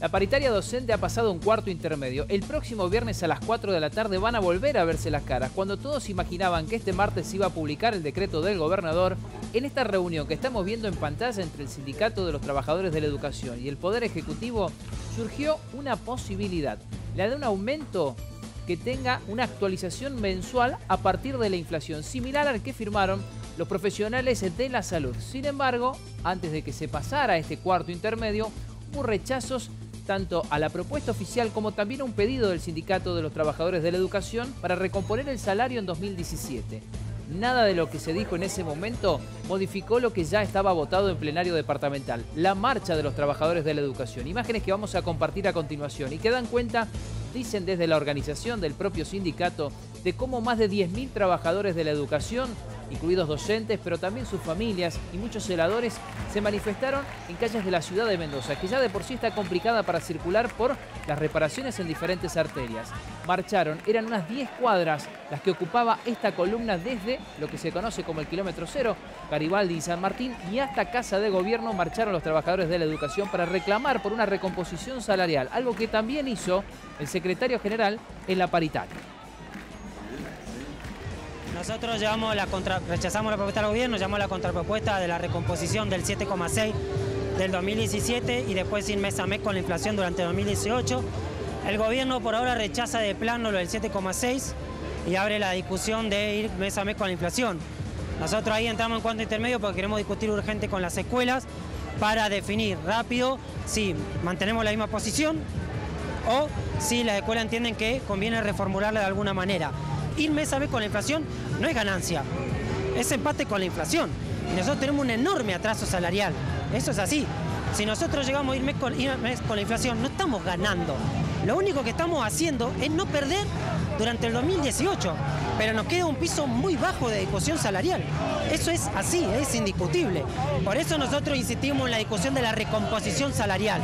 La paritaria docente ha pasado un cuarto intermedio. El próximo viernes a las 4 de la tarde van a volver a verse las caras. Cuando todos imaginaban que este martes se iba a publicar el decreto del gobernador, en esta reunión que estamos viendo en pantalla entre el Sindicato de los Trabajadores de la Educación y el Poder Ejecutivo, surgió una posibilidad, la de un aumento que tenga una actualización mensual a partir de la inflación, similar al que firmaron los profesionales de la salud. Sin embargo, antes de que se pasara este cuarto intermedio, hubo rechazos tanto a la propuesta oficial como también a un pedido del Sindicato de los Trabajadores de la Educación para recomponer el salario en 2017. Nada de lo que se dijo en ese momento modificó lo que ya estaba votado en plenario departamental, la marcha de los trabajadores de la educación. Imágenes que vamos a compartir a continuación y que dan cuenta, dicen desde la organización del propio sindicato, de cómo más de 10.000 trabajadores de la educación, incluidos docentes, pero también sus familias y muchos celadores, se manifestaron en calles de la ciudad de Mendoza, que ya de por sí está complicada para circular por las reparaciones en diferentes arterias. Marcharon, eran unas 10 cuadras las que ocupaba esta columna desde lo que se conoce como el kilómetro cero, Garibaldi y San Martín, y hasta Casa de Gobierno marcharon los trabajadores de la educación para reclamar por una recomposición salarial, algo que también hizo el secretario general en la paritaria. Nosotros rechazamos la propuesta del gobierno, llamamos la contrapropuesta de la recomposición del 7,6 del 2017 y después ir mes a mes con la inflación durante 2018. El gobierno por ahora rechaza de plano lo del 7,6 y abre la discusión de ir mes a mes con la inflación. Nosotros ahí entramos en cuarto intermedio porque queremos discutir urgente con las escuelas para definir rápido si mantenemos la misma posición o si las escuelas entienden que conviene reformularla de alguna manera. Ir mes a mes con la inflación no es ganancia, es empate con la inflación. Y nosotros tenemos un enorme atraso salarial, eso es así. Si nosotros llegamos a ir mes con la inflación, no estamos ganando. Lo único que estamos haciendo es no perder durante el 2018, pero nos queda un piso muy bajo de discusión salarial. Eso es así, es indiscutible. Por eso nosotros insistimos en la discusión de la recomposición salarial.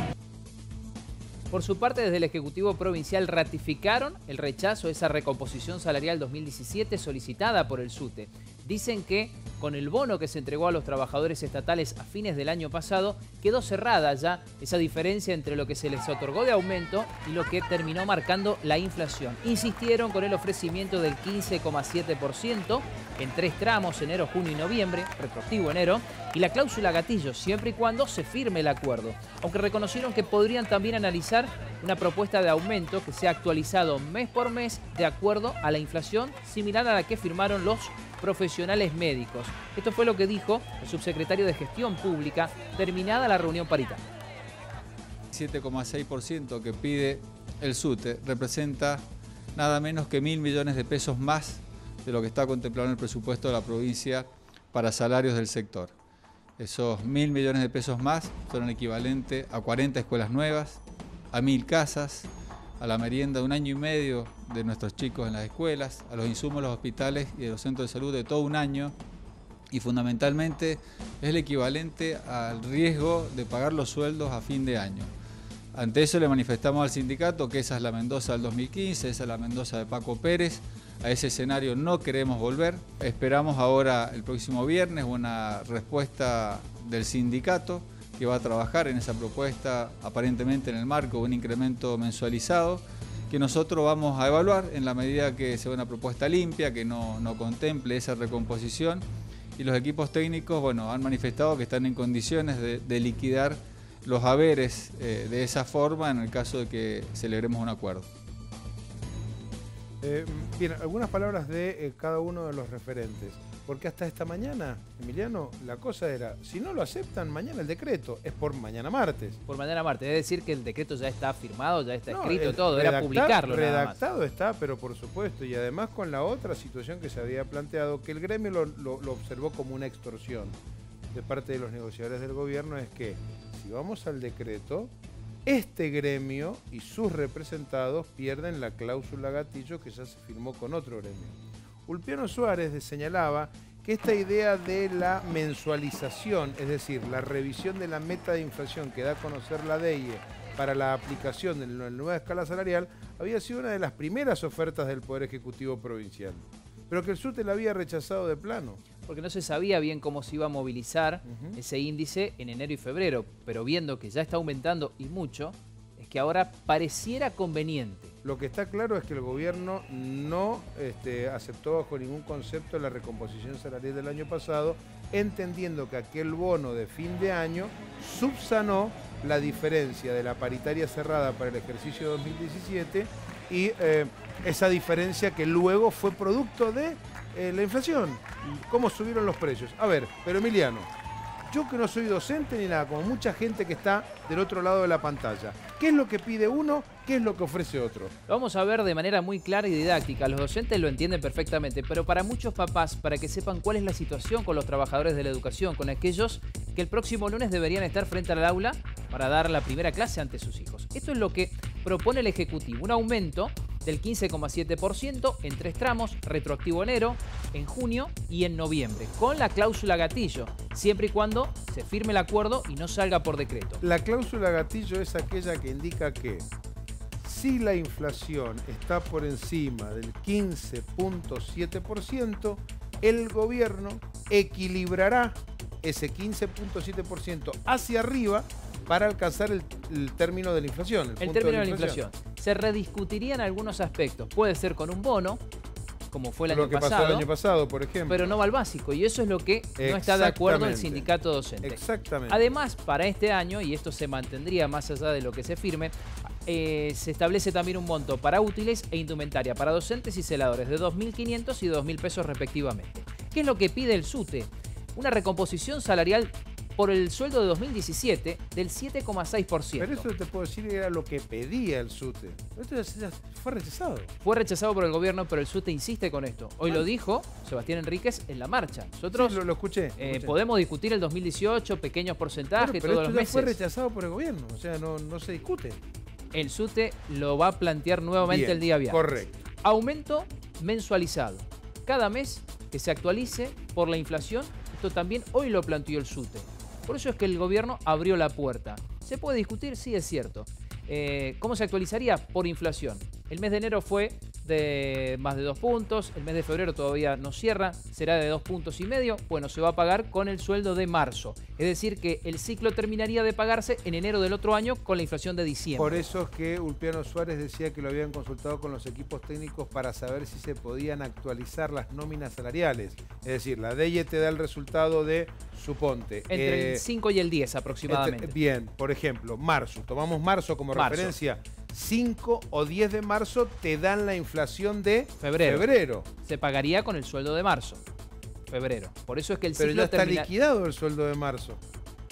Por su parte, desde el Ejecutivo Provincial ratificaron el rechazo a esa recomposición salarial 2017 solicitada por el SUTE. Dicen que con el bono que se entregó a los trabajadores estatales a fines del año pasado, quedó cerrada ya esa diferencia entre lo que se les otorgó de aumento y lo que terminó marcando la inflación. Insistieron con el ofrecimiento del 15,7% en 3 tramos, enero, junio y noviembre, retroactivo enero, y la cláusula gatillo, siempre y cuando se firme el acuerdo. Aunque reconocieron que podrían también analizar una propuesta de aumento que sea actualizado mes por mes de acuerdo a la inflación, similar a la que firmaron los profesionales médicos. Esto fue lo que dijo el subsecretario de Gestión Pública terminada la reunión paritaria. 7,6% que pide el SUTE representa nada menos que 1.000 millones de pesos más de lo que está contemplado en el presupuesto de la provincia para salarios del sector. Esos 1.000 millones de pesos más son el equivalente a 40 escuelas nuevas, a 1.000 casas, a la merienda de 1 año y medio de nuestros chicos en las escuelas, a los insumos de los hospitales y de los centros de salud de todo un año, y fundamentalmente es el equivalente al riesgo de pagar los sueldos a fin de año. Ante eso le manifestamos al sindicato que esa es la Mendoza del 2015, esa es la Mendoza de Paco Pérez. A ese escenario no queremos volver. Esperamos ahora el próximo viernes una respuesta del sindicato que va a trabajar en esa propuesta aparentemente en el marco de un incremento mensualizado que nosotros vamos a evaluar en la medida que sea una propuesta limpia, que no contemple esa recomposición, y los equipos técnicos bueno, han manifestado que están en condiciones de liquidar los haberes de esa forma en el caso de que celebremos un acuerdo. Bien, algunas palabras de cada uno de los referentes, porque hasta esta mañana, Emiliano, la cosa era, si no lo aceptan, mañana el decreto, es por mañana martes. Por mañana martes, es decir que el decreto ya está firmado, ya está escrito todo, era publicarlo nada más. Redactado está, pero por supuesto, y además con la otra situación que se había planteado, que el gremio lo observó como una extorsión de parte de los negociadores del gobierno, es que si vamos al decreto, este gremio y sus representados pierden la cláusula gatillo que ya se firmó con otro gremio. Ulpiano Suárez señalaba que esta idea de la mensualización, es decir, la revisión de la meta de inflación que da a conocer la DEIE para la aplicación de la nueva escala salarial, había sido una de las primeras ofertas del Poder Ejecutivo Provincial, pero que el SUTE la había rechazado de plano. Porque no se sabía bien cómo se iba a movilizar ese índice en enero y febrero, pero viendo que ya está aumentando y mucho, es que ahora pareciera conveniente. Lo que está claro es que el gobierno no aceptó bajo ningún concepto la recomposición salarial del año pasado, entendiendo que aquel bono de fin de año subsanó la diferencia de la paritaria cerrada para el ejercicio 2017 y esa diferencia que luego fue producto de la inflación, cómo subieron los precios. A ver, pero Emiliano, yo que no soy docente ni nada, como mucha gente que está del otro lado de la pantalla, ¿qué es lo que pide uno? ¿Qué es lo que ofrece otro? Lo vamos a ver de manera muy clara y didáctica. Los docentes lo entienden perfectamente, pero para muchos papás, para que sepan cuál es la situación con los trabajadores de la educación, con aquellos que el próximo lunes deberían estar frente al aula para dar la primera clase ante sus hijos. Esto es lo que propone el Ejecutivo, un aumento del 15,7% en 3 tramos, retroactivo enero, en junio y en noviembre, con la cláusula gatillo, siempre y cuando se firme el acuerdo y no salga por decreto. La cláusula gatillo es aquella que indica que si la inflación está por encima del 15,7%, el gobierno equilibrará ese 15,7% hacia arriba para alcanzar el término de la inflación. El término de la inflación. Se rediscutirían algunos aspectos. Puede ser con un bono, como fue el año pasado. Lo que pasó el año pasado, por ejemplo. Pero no va al básico. Y eso es lo que no está de acuerdo el sindicato docente. Exactamente. Además, para este año, y esto se mantendría más allá de lo que se firme, se establece también un monto para útiles e indumentaria para docentes y celadores de 2.500 y 2.000 pesos respectivamente. ¿Qué es lo que pide el SUTE? Una recomposición salarial por el sueldo de 2017 del 7,6%. Pero eso te puedo decir que era lo que pedía el SUTE. Esto ya fue rechazado. Fue rechazado por el gobierno, pero el SUTE insiste con esto. Hoy lo dijo Sebastián Enríquez en la marcha. Nosotros sí, lo escuché. Podemos discutir el 2018, pequeños porcentajes, pero todos los meses. Fue rechazado por el gobierno, o sea, no se discute. El SUTE lo va a plantear nuevamente el día viernes. Correcto. Aumento mensualizado. Cada mes que se actualice por la inflación. Esto también hoy lo planteó el SUTE. Por eso es que el gobierno abrió la puerta. ¿Se puede discutir? Sí, es cierto. ¿Cómo se actualizaría? Por inflación. El mes de enero fue de más de 2 puntos, el mes de febrero todavía no cierra, será de 2,5 puntos. Bueno, se va a pagar con el sueldo de marzo. Es decir, que el ciclo terminaría de pagarse en enero del otro año con la inflación de diciembre. Por eso es que Ulpiano Suárez decía que lo habían consultado con los equipos técnicos para saber si se podían actualizar las nóminas salariales. Es decir, la DEIE te da el resultado de, suponte... Entre el 5 y el 10 aproximadamente. Bien, por ejemplo, marzo. Tomamos marzo como referencia. 5 o 10 de marzo te dan la inflación de febrero. Se pagaría con el sueldo de marzo. Febrero. Por eso es que el ciclo ciclo está liquidado el sueldo de marzo.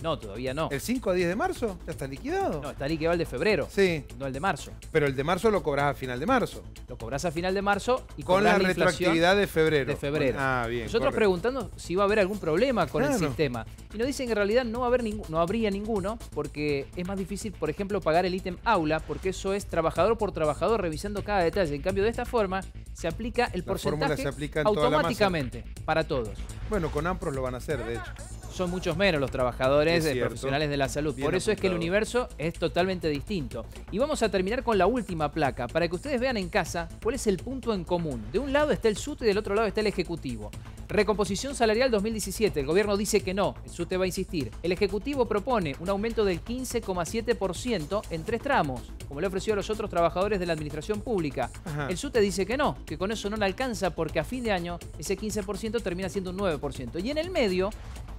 No, todavía no. ¿El 5 a 10 de marzo ya está liquidado? No, está liquidado el de febrero. Sí. No el de marzo. Pero el de marzo lo cobras a final de marzo. Lo cobras a final de marzo y con la retroactividad de febrero. Ah, bien. Nosotros preguntando si iba a haber algún problema con el sistema. Y nos dicen que en realidad no habría ninguno, porque es más difícil, por ejemplo, pagar el ítem aula, porque eso es trabajador por trabajador revisando cada detalle. En cambio, de esta forma se aplica el porcentaje automáticamente para todos. Bueno, con AMPROS lo van a hacer, de hecho. Son muchos menos los trabajadores profesionales de la salud. Por eso es que el universo es totalmente distinto. Y vamos a terminar con la última placa, para que ustedes vean en casa cuál es el punto en común. De un lado está el SUTE y del otro lado está el Ejecutivo. Recomposición salarial 2017. El gobierno dice que no. El SUTE va a insistir. El Ejecutivo propone un aumento del 15,7% en 3 tramos, como le ofreció a los otros trabajadores de la administración pública. Ajá. El SUTE dice que no, que con eso no le alcanza porque a fin de año ese 15% termina siendo un 9%. Y en el medio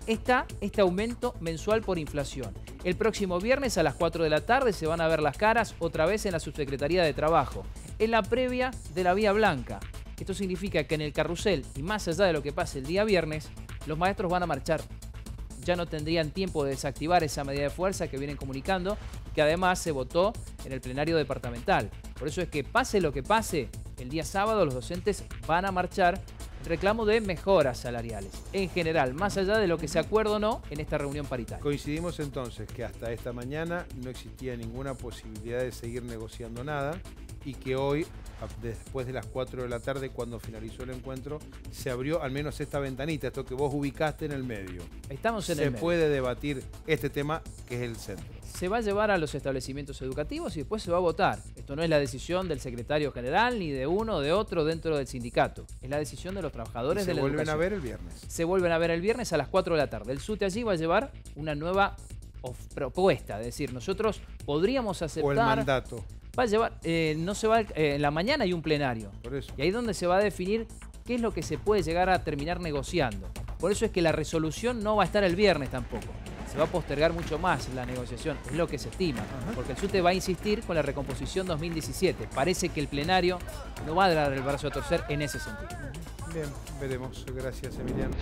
está este aumento mensual por inflación. El próximo viernes a las 4 de la tarde se van a ver las caras otra vez en la Subsecretaría de Trabajo, en la previa de la Vía Blanca. Esto significa que en el carrusel y más allá de lo que pase el día viernes, los maestros van a marchar. Ya no tendrían tiempo de desactivar esa medida de fuerza que vienen comunicando, que además se votó en el plenario departamental. Por eso es que pase lo que pase, el día sábado los docentes van a marchar en reclamo de mejoras salariales, en general, más allá de lo que se acuerde o no en esta reunión paritaria. Coincidimos entonces que hasta esta mañana no existía ninguna posibilidad de seguir negociando nada y que hoy, después de las 4 de la tarde, cuando finalizó el encuentro, se abrió al menos esta ventanita, esto que vos ubicaste en el medio. Estamos en el medio. Se puede debatir este tema que es el centro. Se va a llevar a los establecimientos educativos y después se va a votar. Esto no es la decisión del secretario general ni de uno o de otro dentro del sindicato. Es la decisión de los trabajadores de la educación. Se vuelven a ver el viernes. Se vuelven a ver el viernes a las 4 de la tarde. El SUTE allí va a llevar una nueva propuesta, es decir, nosotros podríamos aceptar... O el mandato. Va a llevar, no se va, en la mañana hay un plenario. Por eso. Y ahí es donde se va a definir qué es lo que se puede llegar a terminar negociando. Por eso es que la resolución no va a estar el viernes tampoco. Se va a postergar mucho más la negociación, es lo que se estima. Porque el SUTE va a insistir con la recomposición 2017. Parece que el plenario no va a dar el brazo a torcer en ese sentido. Bien, veremos. Gracias, Emiliano.